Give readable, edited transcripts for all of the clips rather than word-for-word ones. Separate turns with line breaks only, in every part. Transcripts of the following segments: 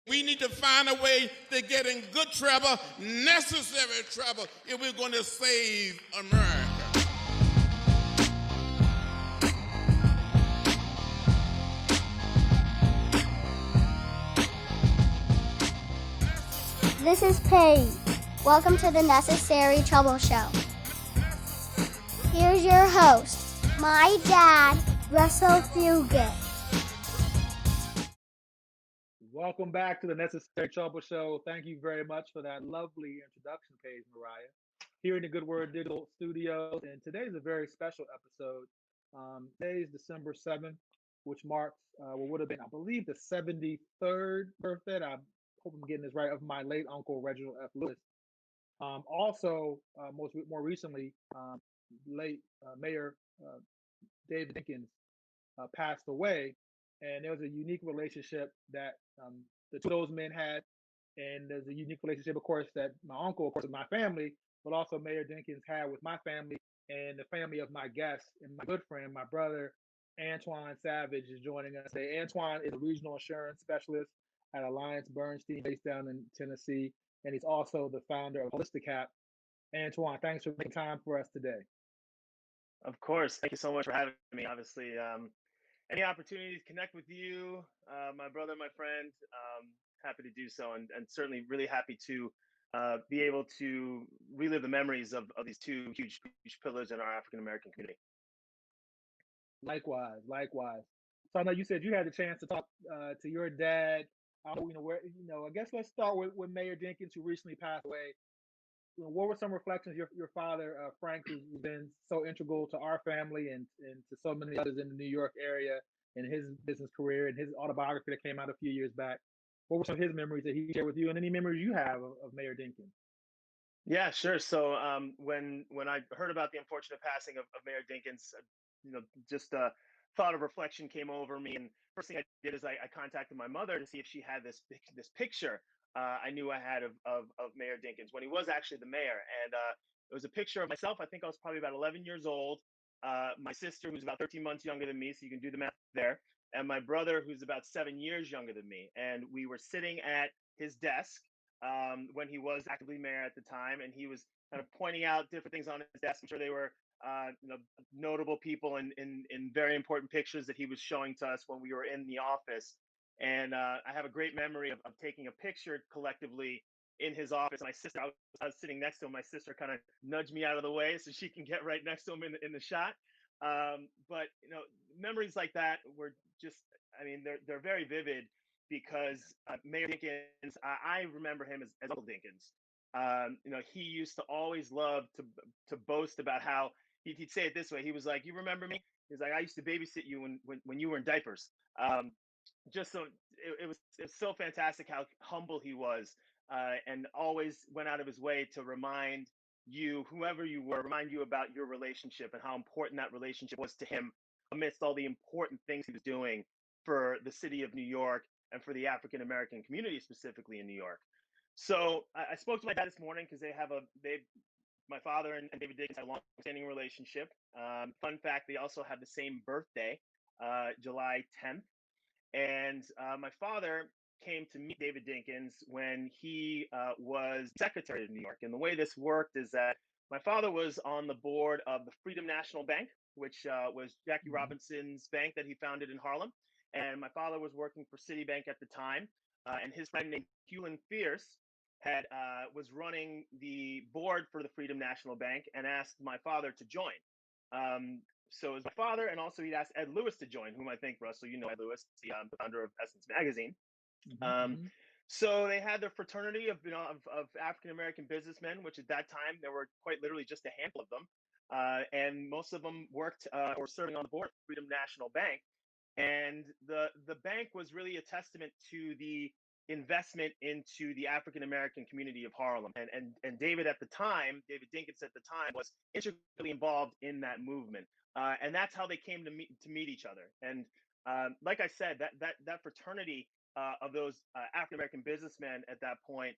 We need to find a way to get in good trouble, necessary trouble, if we're going to save America.
This is Paige. Welcome to the Necessary Trouble Show. Here's your host, my dad, Russell Fugett.
Welcome back to the Necessary Trouble Show. Thank you very much for that lovely introduction page, Mariah. Here in the Good Word Digital Studios, and today is a very special episode. Today is December 7th, which marks what would have been, I believe, the 73rd birthday. I hope I'm getting this right, of my late uncle, Reginald F Lewis. More recently, late Mayor David Dinkins passed away, and there was a unique relationship that the two of those men had, and there's a unique relationship, of course, that my uncle, of course, with my family, but also Mayor Dinkins had with my family and the family of my guest and my good friend, my brother Antoine Savage, is joining us today. Antoine is a regional insurance specialist at AllianceBernstein, based down in Tennessee, and he's also the founder of Holisticap. Antoine, thanks for making time for us today.
Of course. Thank you so much for having me. Obviously, any opportunity to connect with you, my brother, my friend, happy to do so. And certainly really happy to be able to relive the memories of these two huge pillars in our African-American community.
Likewise. So I know you said you had the chance to talk to your dad. I guess let's start with Mayor Dinkins, who recently passed away. What were some reflections your father, Frank, who's been so integral to our family and to so many others in the New York area in his business career and his autobiography that came out a few years back? What were some of his memories that he shared with you, and any memories you have of Mayor Dinkins?
Yeah, sure. So when I heard about the unfortunate passing of Mayor Dinkins, just thought of reflection came over me, and first thing I did is I contacted my mother to see if she had this picture I knew I had of Mayor Dinkins when he was actually the mayor, and it was a picture of myself. I think I was probably about 11 years old. My sister, who's about 13 months younger than me, so you can do the math there, and my brother, who's about 7 years younger than me, and we were sitting at his desk when he was actively mayor at the time, and he was kind of pointing out different things on his desk. I'm sure they were notable people in very important pictures that he was showing to us when we were in the office. And I have a great memory of taking a picture collectively in his office. My sister, I was sitting next to him. My sister kind of nudged me out of the way so she can get right next to him in the shot. But memories like that were just, I mean, they're very vivid because Mayor Dinkins, I remember him as Uncle Dinkins. He used to always love to boast about how he'd say it this way. He was like, "You remember me?" He's like, "I used to babysit you when you were in diapers." Just so it was so fantastic how humble he was, and always went out of his way to remind you, whoever you were, remind you about your relationship and how important that relationship was to him amidst all the important things he was doing for the city of New York and for the African American community specifically in New York. So I spoke to my dad this morning because my father and David Dinkins had a long-standing relationship. Fun fact, they also have the same birthday, July 10th. And my father came to meet David Dinkins when he was Secretary of New York. And the way this worked is that my father was on the board of the Freedom National Bank, which was Jackie Robinson's bank that he founded in Harlem. And my father was working for Citibank at the time. And his friend named Hewlin Fierce was running the board for the Freedom National Bank and asked my father to join. So it was my father, and also he'd asked Ed Lewis to join, whom I think, Russell, you know Ed Lewis, the founder of Essence Magazine. So they had their fraternity of African American businessmen, which at that time there were quite literally just a handful of them, and most of them worked or serving on the board of Freedom National Bank. And the bank was really a testament to the investment into the African American community of Harlem. And David Dinkins at the time was intricately involved in that movement. And that's how they came to meet each other. And like I said, that fraternity of those African American businessmen at that point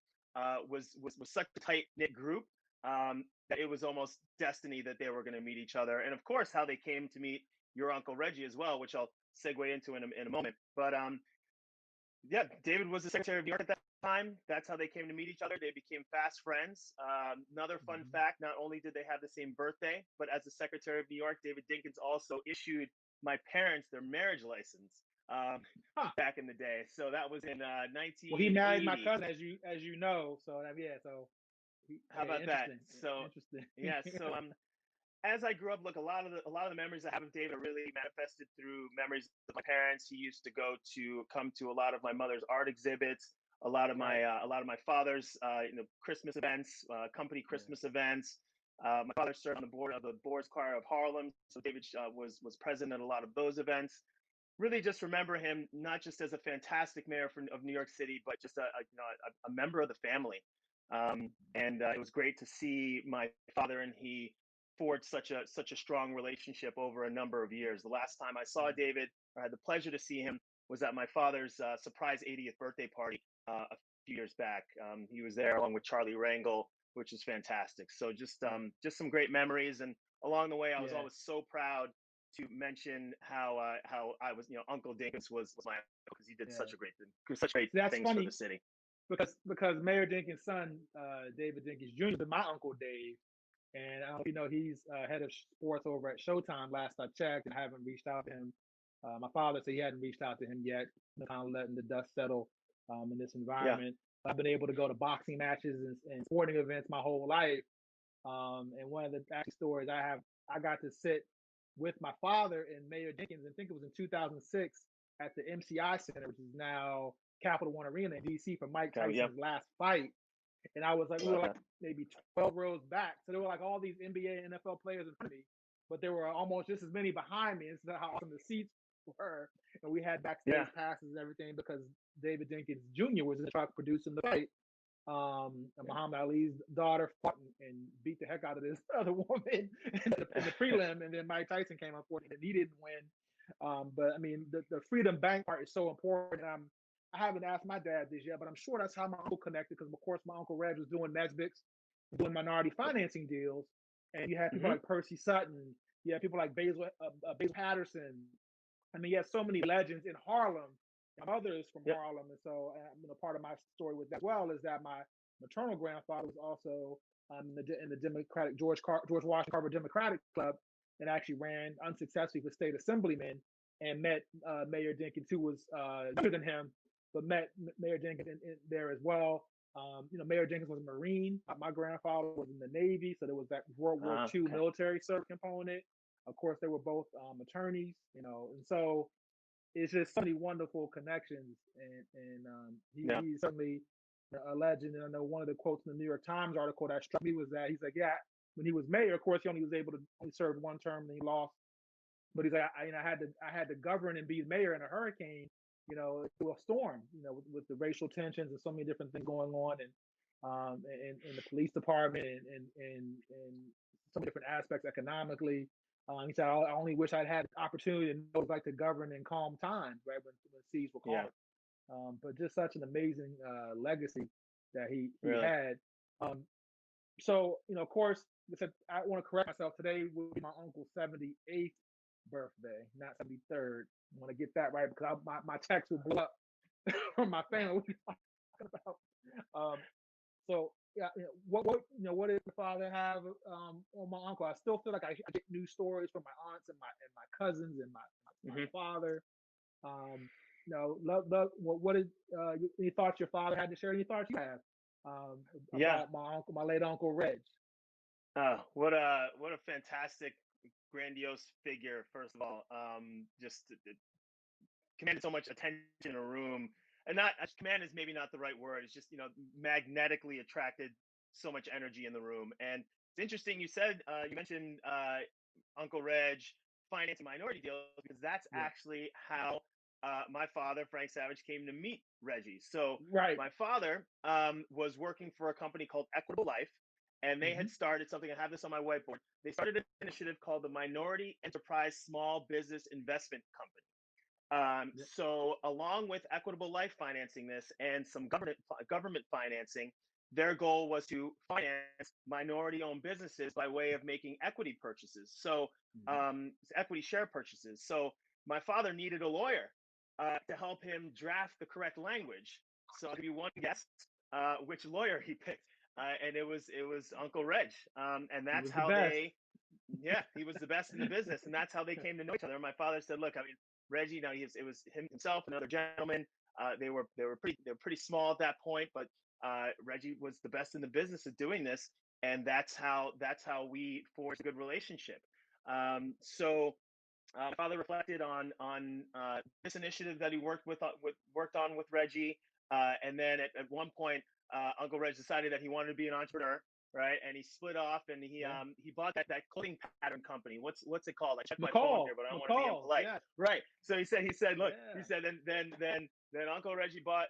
was such a tight knit group that it was almost destiny that they were going to meet each other. And of course, how they came to meet your Uncle Reggie as well, which I'll segue into in a moment. But Yeah, David was the Secretary of New York at that time. That's how they came to meet each other. They became fast friends. Another fun
Hmm.
fact: not only did they have the same birthday, but as the Secretary of New York, David Dinkins also issued my parents their marriage license um,
Huh.
back in the day. So that was in
Well, he married my
1980.
cousin, as you know. So yeah. So
How
okay,
about that?
interesting.
So
Interesting.
yeah, so as I grew up, look, a lot of the memories I have of David are really manifested through memories of my parents. He used to come to a lot of my mother's art exhibits,
Right.
a lot of my father's Christmas events, company
Yeah.
Christmas events. My father served on the board of the Boys Choir of Harlem, so David was present at a lot of those events. Really, just remember him not just as a fantastic mayor of New York City, but just a member of the family. And it was great to see my father and he forged such a strong relationship over a number of years. The last time I saw
Yeah.
David, or had the pleasure to see him, was at my father's surprise 80th birthday party a few years back. He was there along with Charlie Rangel, which was fantastic. So
Yeah.
just some great memories. And along the way, I was
Yeah.
always so proud to mention how I was, Uncle Dinkins was my uncle because he did
Yeah.
such great
See, that's
things for the
funny
city.
because Mayor Dinkins' son, David Dinkins Jr., is my uncle Dave, and I don't know if you know he's head of sports over at Showtime. Last I checked, and I haven't reached out to him. My father said he hadn't reached out to him yet. Kind of letting the dust settle in this
Yeah.
environment. I've been able to go to boxing matches and sporting events my whole life. And one of the actually stories I got to sit with my father and Mayor Dinkins, and I think it was in 2006 at the MCI Center, which is now Capital One Arena in DC, for Mike
Okay. Yep.
Tyson's last fight. And I was like,
How
we were
about
like
that?
maybe 12 rows back. So there were like all these NBA and NFL players in front of me, but there were almost just as many behind me. And so how awesome the seats were. And we had
Yeah.
backstage passes and everything because David Dinkins Jr. was in the truck producing the fight. Muhammad Ali's daughter fought and beat the heck out of this other woman in the prelim, and then Mike Tyson came up for it, and he didn't win. But I mean, the freedom bank part is so important. I haven't asked my dad this yet, but I'm sure that's how my uncle connected because, of course, my uncle Reg was doing Nesbitt's, doing minority financing deals, and you had people
Hmm.
like Percy Sutton, you had people like Basil Patterson. I mean, you had so many legends in Harlem. My mother is from
Yep.
Harlem, and so part of my story with that as well is that my maternal grandfather was also in the Democratic George Washington Carver Democratic Club, and actually ran unsuccessfully for state assemblyman, and met Mayor Dinkins, who was younger than him, but met Mayor Dinkins there as well. Mayor Dinkins was a Marine. My grandfather was in the Navy, so there was that World War II
Okay.
military service component. Of course, they were both attorneys, and so it's just so many wonderful connections, and
Yeah.
he's certainly a legend. And I know one of the quotes in the New York Times article that struck me was that he's like, yeah, when he was mayor, of course, he only was able to only serve one term and he lost. But he's like, I had to govern and be mayor in a hurricane, through a storm, with the racial tensions and so many different things going on, and in the police department, and so many different aspects economically. He said, I only wish I'd had the opportunity to know what it was like to govern in calm times, right, when seas were
Yeah.
calm. But just such an amazing legacy that he
Really.
had. Um, so, of course, I want to correct myself. Today will be my uncle's 78th birthday, not 73rd. I want to get that right because my text will blow up from my family. What are you talking about? Um, so yeah, what did my father have on my uncle? I still feel like I get new stories from my aunts and my cousins and my
Hmm.
father. Um, love. What did any thoughts your father had to share? Any thoughts you have
Yeah.
about my uncle, my late uncle Reg?
What a fantastic, grandiose figure. First of all, just commanded so much attention in a room, and not command is maybe not the right word. It's just magnetically attracted so much energy in the room. And it's interesting. You mentioned Uncle Reg financing minority deals because that's
Yeah,
actually how my father Frank Savage came to meet Reggie. So
right.
my father was working for a company called Equitable Life, and they
Hmm.
had started something. I have this on my whiteboard. They started an initiative called the Minority Enterprise Small Business Investment Company.
Yeah.
So, along with Equitable Life financing this and some government financing, their goal was to finance minority-owned businesses by way of making equity purchases. So,
Hmm.
equity share purchases. So, my father needed a lawyer, to help him draft the correct language. So I'll give you one guess which lawyer he picked, and it was Uncle Reg, and
He
that's
was the
how
best.
yeah, he was the best in the business, and that's how they came to know each other. And my father said, "Look, I mean, Reggie, it was him himself, another gentleman. They were pretty small at that point, but Reggie was the best in the business at doing this, and that's how we forged a good relationship. So my father reflected on this initiative that he worked on with Reggie, and then at one point, Uncle Reg decided that he wanted to be an entrepreneur, right? And he split off, and
Yeah.
he bought that clothing pattern company. What's it called? I checked my phone
McCall.
here, but I don't want to be
McCall.
impolite.
Yes.
Right. So look, he
Yeah.
said then Uncle Reggie bought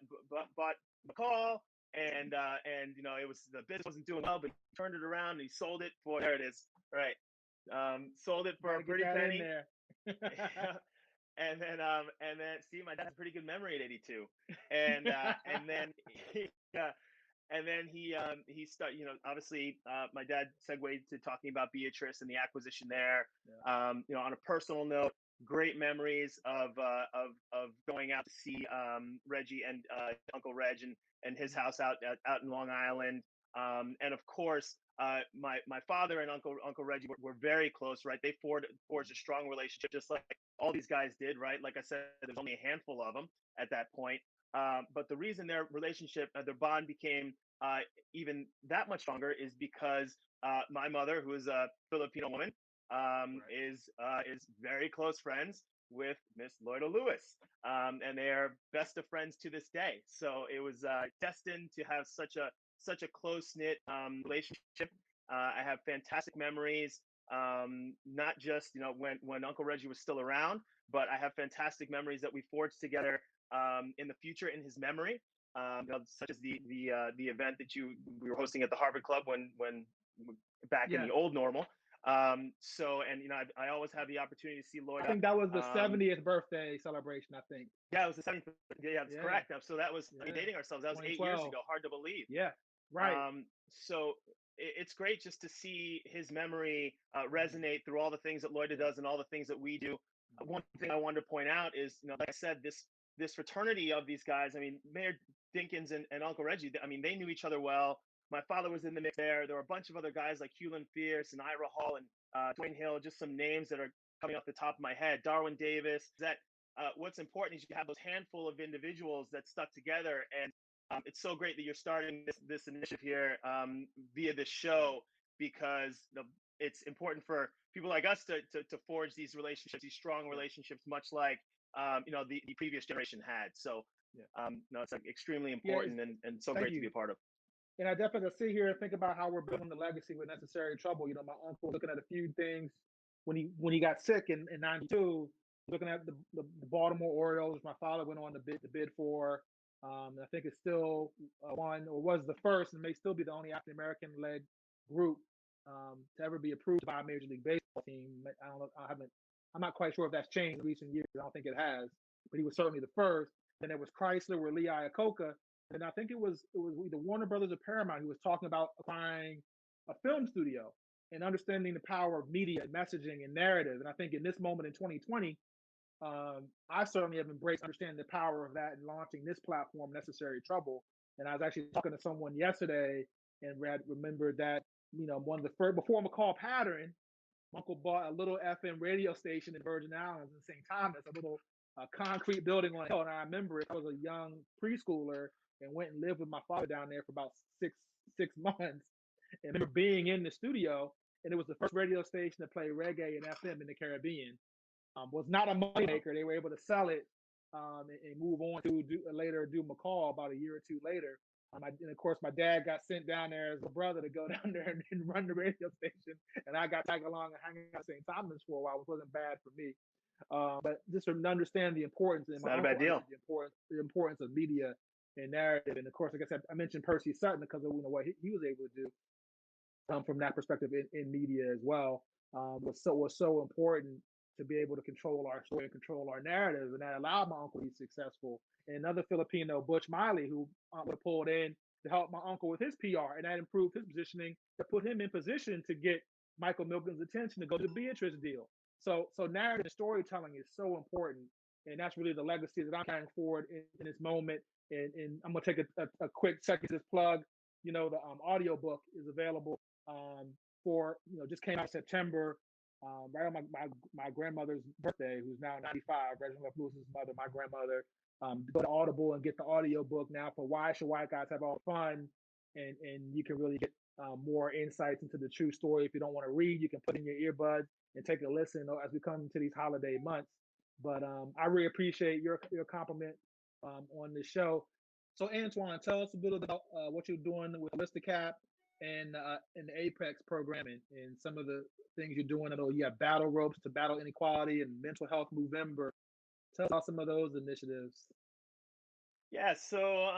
McCall, and it was the business wasn't doing well, but he turned it around and he sold it for there it is, right. Sold it for
Gotta
a
get
pretty
that in
penny.
there.
And then see, my dad has a pretty good memory at 82, and then he, he started, obviously, my dad segued to talking about Beatrice and the acquisition there.
Yeah.
On a personal note, great memories of going out to see Reggie and Uncle Reg and his house out in Long Island. And of course, my father and Uncle Reggie were very close, right? They forged a strong relationship, just like all these guys did, right? Like I said, there's only a handful of them at that point. But the reason their relationship, their bond became even that much stronger is because my mother, who is a Filipino woman,
Right.
is very close friends with Miss Loida Lewis, and they are best of friends to this day. So it was destined to have such a close knit relationship. I have fantastic memories, not just when Uncle Reggie was still around, but I have fantastic memories that we forged together in the future in his memory, such as the event that we were hosting at the Harvard Club when back in
Yes.
the old normal. I always have the opportunity to see Lloyd.
I think that was the 70th birthday celebration, I think.
Yeah, it was the 70th. Yeah, that's correct. So that was dating ourselves. That was 8 years ago. Hard to believe.
Yeah, right.
So it's great just to see his memory resonate through all the things that Lloyd does and all the things that we do. One thing I wanted to point out is, like I said, this fraternity of these guys. I mean, Mayor Dinkins and Uncle Reggie. I mean, they knew each other well. My father was in the mix there. There were a bunch of other guys like Hewlin Fierce and Ira Hall and Dwayne Hill. Just some names that are coming off the top of my head. Darwin Davis. What's important is you have those handful of individuals that stuck together, and it's so great that you're starting this initiative here via this show, because it's important for people like us to forge these relationships, these strong relationships, much like the previous generation had. So it's like extremely important and so great to be a part of.
And I definitely sit here and think about how we're building the legacy with Necessary Trouble. My uncle looking at a few things when he got sick in '92, looking at the Baltimore Orioles, which my father went on to bid for. I think it's still one, or was the first, and may still be the only African American led group to ever be approved by a Major League Baseball team. I don't know. I'm not quite sure if that's changed in recent years. I don't think it has, but he was certainly the first. Then there was Chrysler with Lee Iacocca. And I think it was either Warner Brothers or Paramount who was talking about acquiring a film studio and understanding the power of media and messaging and narrative. And I think in this moment in 2020, I certainly have embraced understanding the power of that and launching this platform, Necessary Trouble. And I was actually talking to someone yesterday and remembered that, one of the first, before McCall Pattern, Uncle bought a little FM radio station in Virgin Islands in St. Thomas, a little concrete building on a hill. And I remember I was a young preschooler and went and lived with my father down there for about six months. And I remember being in the studio, and it was the first radio station to play reggae and FM in the Caribbean. Was not a moneymaker. They were able to sell it and move on to do McCall about a year or two later. And of course, my dad got sent down there as a brother to go down there and run the radio station, and I got tagged along and hanging out St. Thomas for a while, which wasn't bad for me. But just to understand the importance, and
not a bad deal.
The importance of media and narrative, and of course, like I said, I mentioned Percy Sutton because of what he was able to do from that perspective in media as well. Was so important to be able to control our story and control our narrative, and that allowed my uncle to be successful. And another Filipino, Butch Miley, who pulled in to help my uncle with his PR, and that improved his positioning to put him in position to get Michael Milken's attention to go to the Beatrice deal. So narrative and storytelling is so important And that's really the legacy that I'm carrying forward in this moment. And I'm gonna take a quick second to just plug. The audiobook is available for just came out in September, right on my grandmother's birthday, who's now 95. Reginald F Lewis's mother, my grandmother. Go to Audible and get the audiobook now for Why Should White Guys Have All Fun, and you can really get more insights into the true story. If you don't want to read, you can put in your earbuds and take a listen as we come into these holiday months. But I really appreciate your compliment on the show. So Antoine, tell us a bit about what you're doing with Holisticap and the Apex program, and some of the things you're doing. I know you have battle ropes to battle inequality and mental health Movember. Tell us about some of those initiatives.
Yeah, so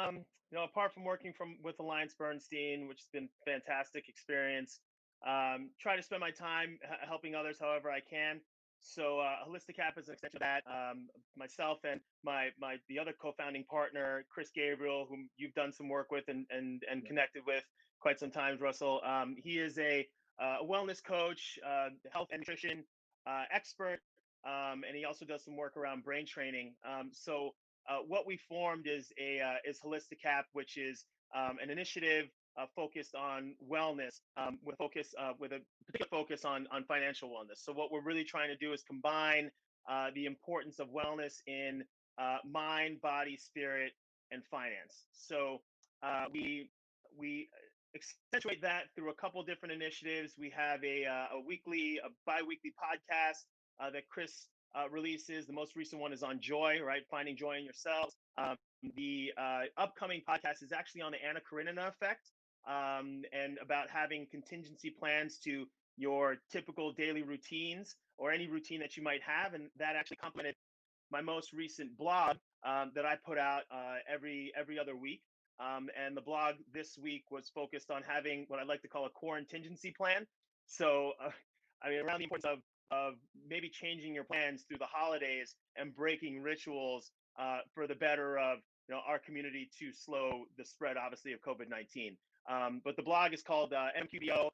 apart from working with AllianceBernstein, which has been a fantastic experience, try to spend my time helping others however I can. So Holisticap is an extension of that. Myself and the other co-founding partner, Chris Gabriel, whom you've done some work with and connected with quite some times, Russell. He is a wellness coach, health and nutrition expert, and he also does some work around brain training. So what we formed is Holisticap, which is an initiative focused on wellness, with a particular focus on financial wellness. So what we're really trying to do is combine the importance of wellness in mind, body, spirit, and finance. So we accentuate that through a couple different initiatives. We have a bi-weekly podcast that Chris releases. The most recent one is on joy, right? Finding joy in yourselves. The upcoming podcast is actually on the Anna Karenina effect, and about having contingency plans to your typical daily routines or any routine that you might have. And that actually complemented my most recent blog that I put out every other week. And the blog this week was focused on having what I like to call a core contingency plan. So, around the importance of maybe changing your plans through the holidays and breaking rituals for the better of our community to slow the spread, obviously, of COVID-19. But the blog is called MQBO.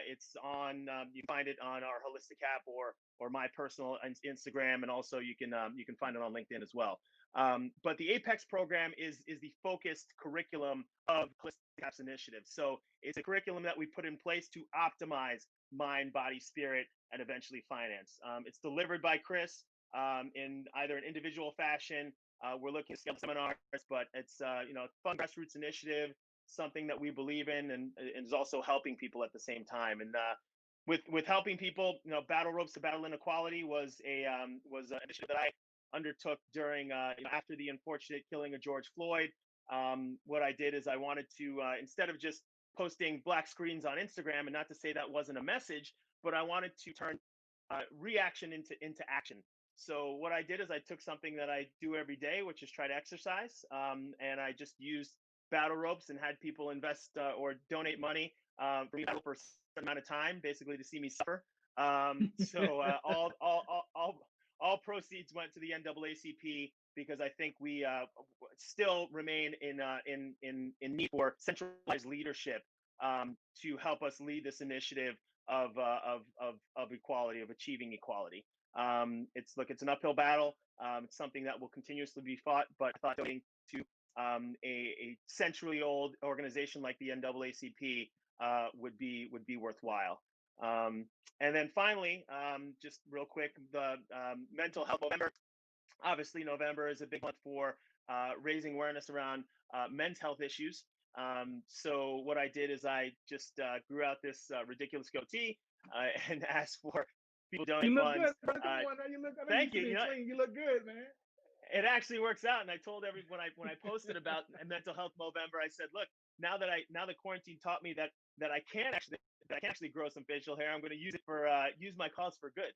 It's on you find it on our Holisticap or my personal Instagram, and also you can find it on LinkedIn as well. But the Apex program is the focused curriculum of Holisticap's initiative. So it's a curriculum that we put in place to optimize mind, body, spirit, and eventually finance. It's delivered by Chris in either an individual fashion. We're looking to scale seminars, but it's a fun grassroots initiative, something that we believe in, and is also helping people at the same time. And with helping people, Battle Ropes to Battle Inequality was an initiative that I undertook during after the unfortunate killing of George Floyd. What I did is I wanted to instead of just posting black screens on Instagram, and not to say that wasn't a message, but I wanted to turn reaction into action. So what I did is I took something that I do every day, which is try to exercise, and I just used battle ropes and had people invest or donate money for me for a certain amount of time, basically to see me suffer. So all proceeds went to the NAACP, because I think we still remain in need for centralized leadership to help us lead this initiative of equality, of achieving equality. It's an uphill battle. It's something that will continuously be fought, but I thought donating to a centrally old organization like the NAACP would be worthwhile. And then finally, just real quick, the mental health November. Obviously, November is a big month for raising awareness around men's health issues. So what I did is I just grew out this ridiculous goatee and asked for people donate
You look
funds.
good, brother. Come on, now.
Thank you.
You look good, man.
It actually works out. And I told everyone when I posted about mental health November, I said, look, now that quarantine taught me that I can actually grow some facial hair, I'm going to use it for use my cause for good.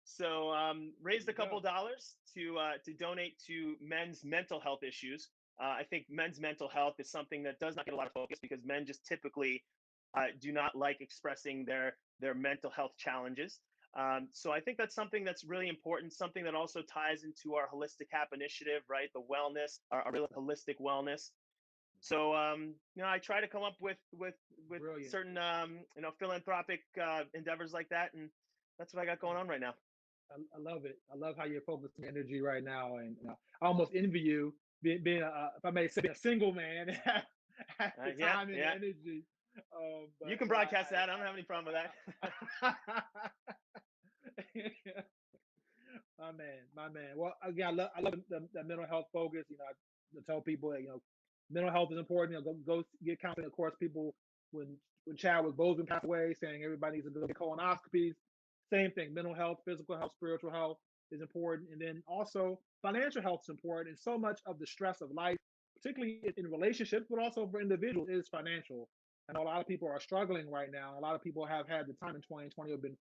So raised a couple dollars to donate to men's mental health issues. I think men's mental health is something that does not get a lot of focus, because men just typically do not like expressing their mental health challenges. So I think that's something that's really important, something that also ties into our Holisticap initiative, right? The wellness, our real holistic wellness. So I try to come up with
Brilliant.
certain philanthropic endeavors like that, and that's what I got going on right now.
I love it. I love how you're focusing your energy right now, and I almost envy you being if I may say, being a single man at the
Yeah,
time and
yeah.
energy.
You can broadcast that. I don't have any problem with that.
My man. Well, again, I love the mental health focus. I tell people that mental health is important. Go get counseling. Of course, people when Chadwick Boseman passed away, saying everybody needs to go get colonoscopies. Same thing. Mental health, physical health, spiritual health is important, and then also financial health is important. And so much of the stress of life, particularly in relationships, but also for individuals, is financial. I know a lot of people are struggling right now. A lot of people have had the time in 2020 have been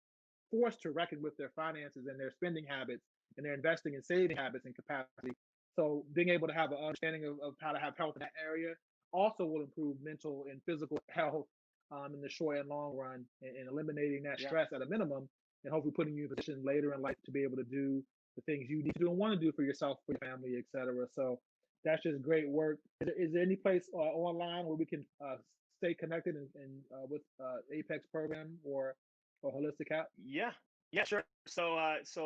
forced to reckon with their finances and their spending habits and their investing and saving habits and capacity. So being able to have an understanding of how to have health in that area also will improve mental and physical health in the short and long run, and eliminating that
Yeah.
stress at a minimum, and hopefully putting you in a position later in life to be able to do the things you need to do and want to do for yourself, for your family, etc. So that's just great work. Is there any place online where we can stay connected with Apex program or Holisticap?
Yeah, yeah, sure. So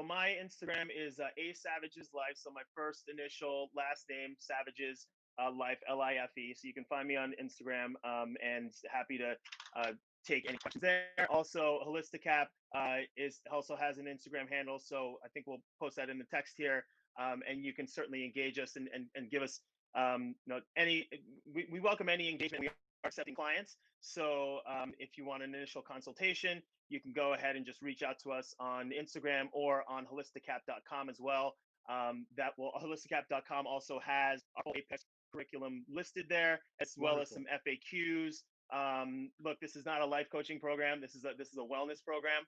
my Instagram is A Savage's Life. So my first initial last name, Savage's Life, Life. So you can find me on Instagram, and happy to take any questions there. Also, Holisticap is also has an Instagram handle. So I think we'll post that in the text here, and you can certainly engage us and give us any. We welcome any engagement. We are accepting clients. So if you want an initial consultation, you can go ahead and just reach out to us on Instagram or on holisticap.com as well. Holisticap.com also has our whole Apex curriculum listed there, as well as some FAQs. Look, this is not a life coaching program. This is a wellness program.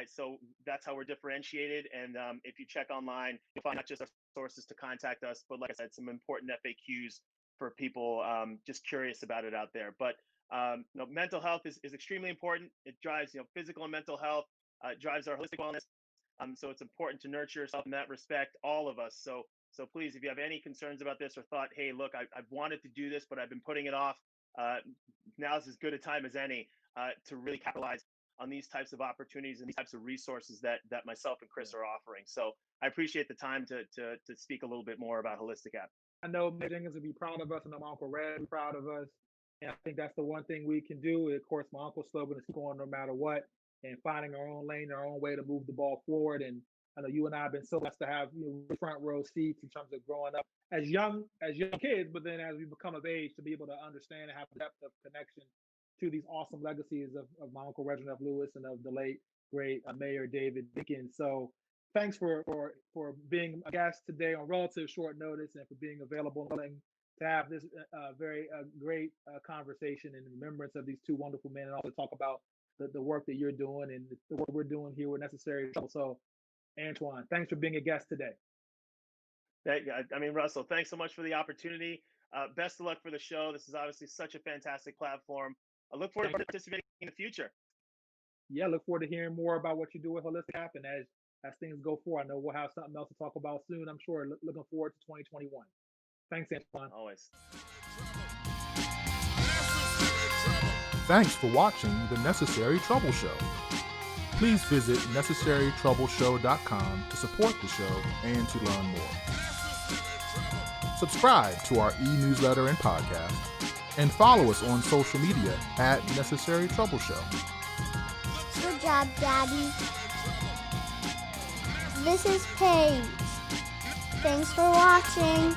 So that's how we're differentiated. And if you check online, you'll find not just our sources to contact us, but like I said, some important FAQs for people just curious about it out there. But mental health is extremely important. It drives physical and mental health. It drives our holistic wellness. So it's important to nurture yourself in that respect, all of us. So please, if you have any concerns about this or thought, hey, look, I've wanted to do this, but I've been putting it off. Now's as good a time as any to really capitalize on these types of opportunities and these types of resources that myself and Chris are offering. So I appreciate the time to speak a little bit more about Holisticap.
I know Mayor Dinkins would be proud of us, and my Uncle Red would be proud of us. And I think that's the one thing we can do. Of course, my uncle's slogan is going no matter what, and finding our own lane, our own way to move the ball forward. And I know you and I have been so blessed to have front row seats in terms of growing up as young kids, but then as we become of age to be able to understand and have depth of connection to these awesome legacies of my Uncle Reginald F Lewis and of the late great Mayor David Dinkins. So thanks for being a guest today on relative short notice, and for being available and willing to have this very great conversation in remembrance of these two wonderful men, and also talk about the work that you're doing and the work we're doing here with Necessary Trouble. So, Antoine, thanks for being a guest today.
Russell, thanks so much for the opportunity. Best of luck for the show. This is obviously such a fantastic platform. I look forward to participating in the future.
Yeah, look forward to hearing more about what you do with Holisticap, and as things go forward, I know we'll have something else to talk about soon. I'm sure. Looking forward to 2021. Thanks, Antoine.
Always.
Thanks for watching The Necessary Trouble Show. Please visit necessarytroubleshow.com to support the show and to learn more. Subscribe to our e-newsletter and podcast, and follow us on social media at Necessary Trouble Show.
Good job, Daddy. This is Paige. Thanks for watching.